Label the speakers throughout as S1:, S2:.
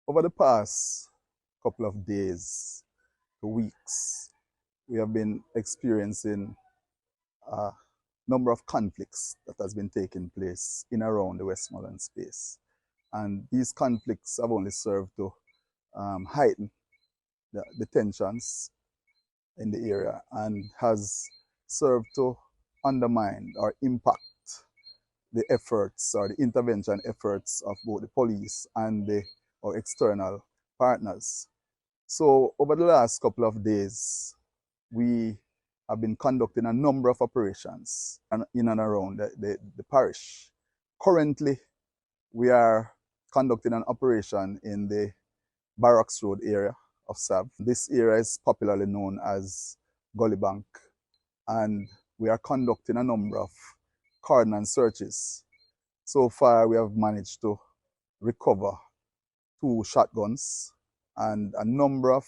S1: Over the past couple of days to weeks, we have been experiencing a number of conflicts that has been taking place in around the Westmoreland space. And these conflicts have only served to heighten the tensions in the area and has served to undermine or impact the efforts or the intervention efforts of both the police and our external partners. So over the last couple of days, we have been conducting a number of operations in and around the parish. Currently, we are conducting an operation in the Barracks Road area of Sav. This area is popularly known as Gully Bank, and we are conducting a number of cordon searches. So far, we have managed to recover 2 shotguns, and a number of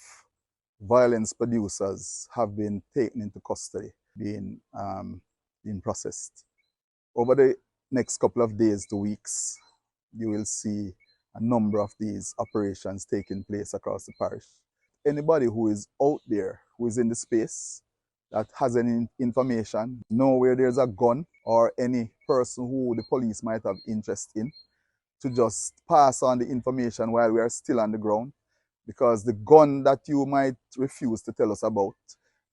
S1: violence producers have been taken into custody, being processed. Over the next couple of days to weeks, you will see a number of these operations taking place across the parish. Anybody who is out there, who is in the space, that has any information, know where there's a gun or any person who the police might have interest in, to just pass on the information while we are still on the ground, because the gun that you might refuse to tell us about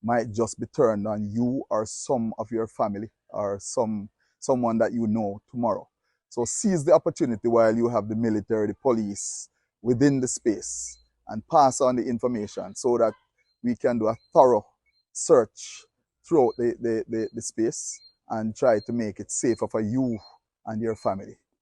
S1: might just be turned on you or some of your family or someone that you know tomorrow. So seize the opportunity while you have the military, the police within the space, and pass on the information so that we can do a thorough search throughout the space and try to make it safer for you and your family.